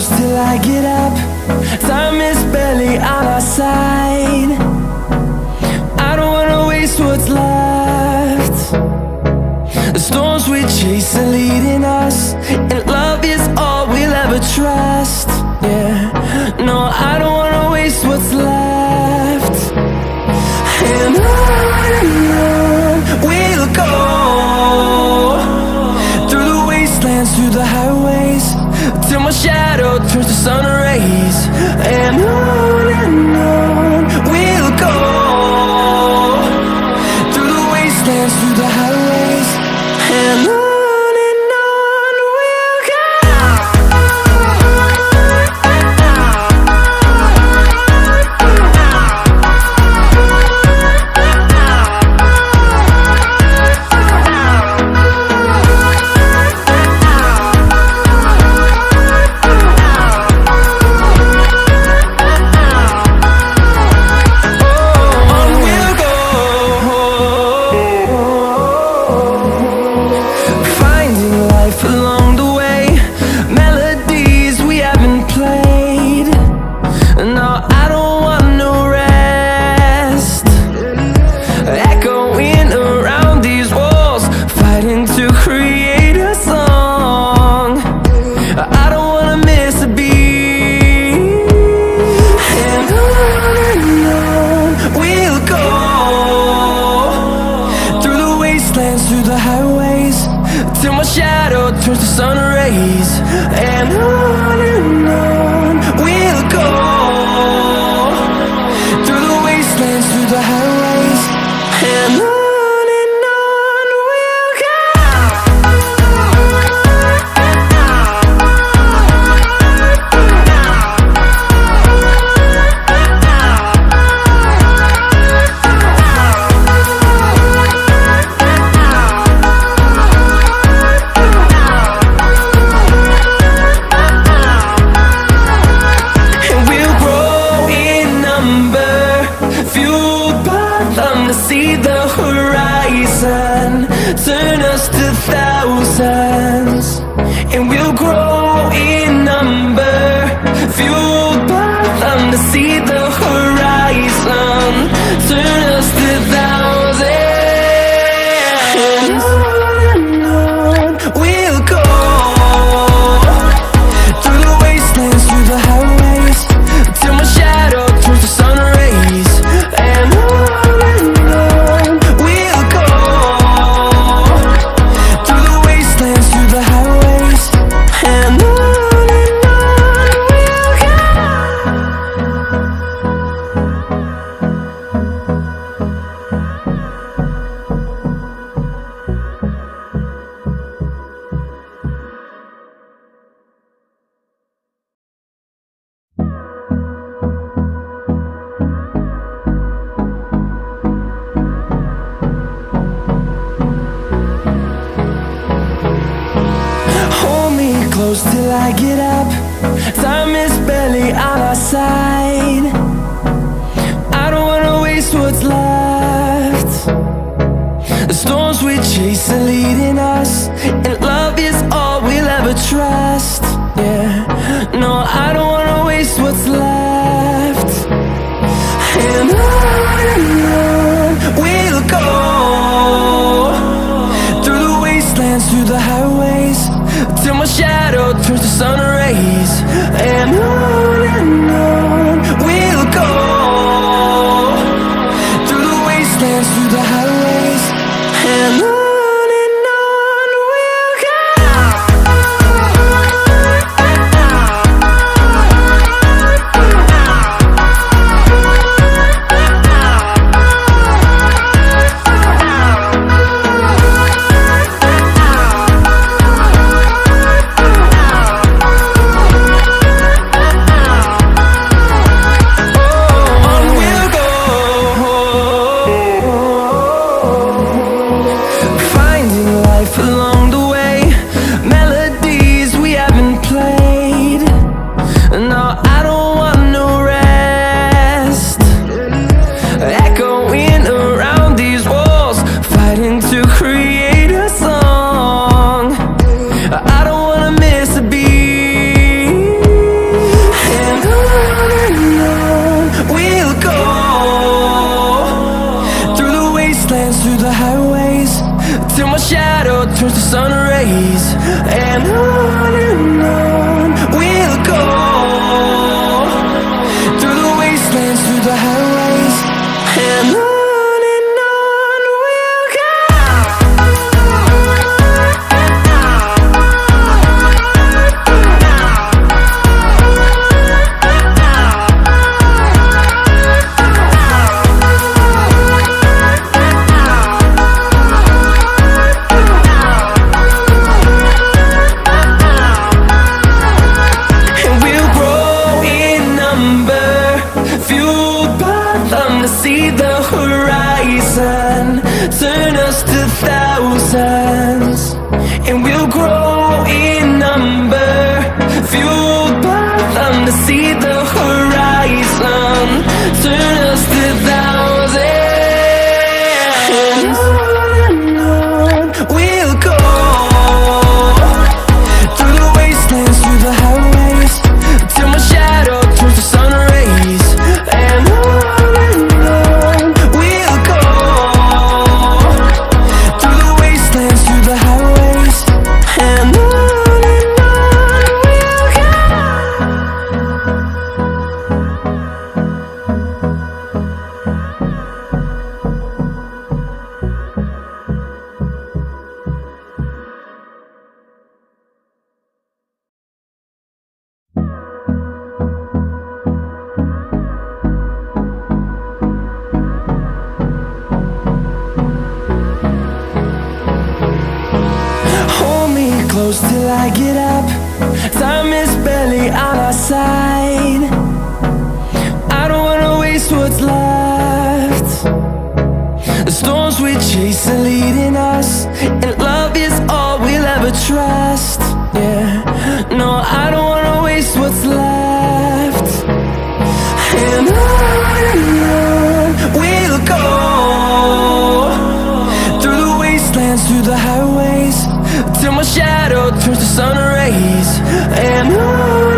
close till I get up. Time is barely on our side. I don't wanna waste what's left. The storms we chase are leading us, and love is all we'll ever trust. Yeah, no, I don't wanna waste what's left. And on we'll go, through the wastelands, through the highways, till my shadow turns to sun rays. And on we'll go, through the wastelands, through the highways, and on. Through the highways, till my shadow turns to sun rays. And on we'll go, through the wastelands, through the highways, and on we'll go. See the horizon turn us to thousands, and we'll grow in number, fueled by them. To see the horizon turn us to thousands, and on we'll go, through the wastelands, through the highways, till my shadow turns to sun rays. And close till I get up. Time is barely on our side. I don't wanna waste what's left. The storms we chase are leading us, and love is all we'll ever trust. Yeah, no, I don't wanna waste what's left. And on we'll go, through the wastelands, through the highways, till my shadow turns to sun rays. And on we'll go, through the wastelands, through the highways, and on. turns to sun rays. And on we'll go, through the wastelands, through the highways. And on we'll go. See the horizon turn us to thousands, and we'll grow in number, fueled by them. To see the horizon turn us to thousands, and on we'll go, through the wastelands, through the highways, till my shadow turns to sun rays. And close till I get up. Time is barely on our side. I don't wanna waste what's left. The storms we chase are leading us, and love is all we'll ever trust. Yeah, no, I don't wanna waste what's left. And on we'll go, through the wastelands, through the highways, till my shadow turns to sun rays. And on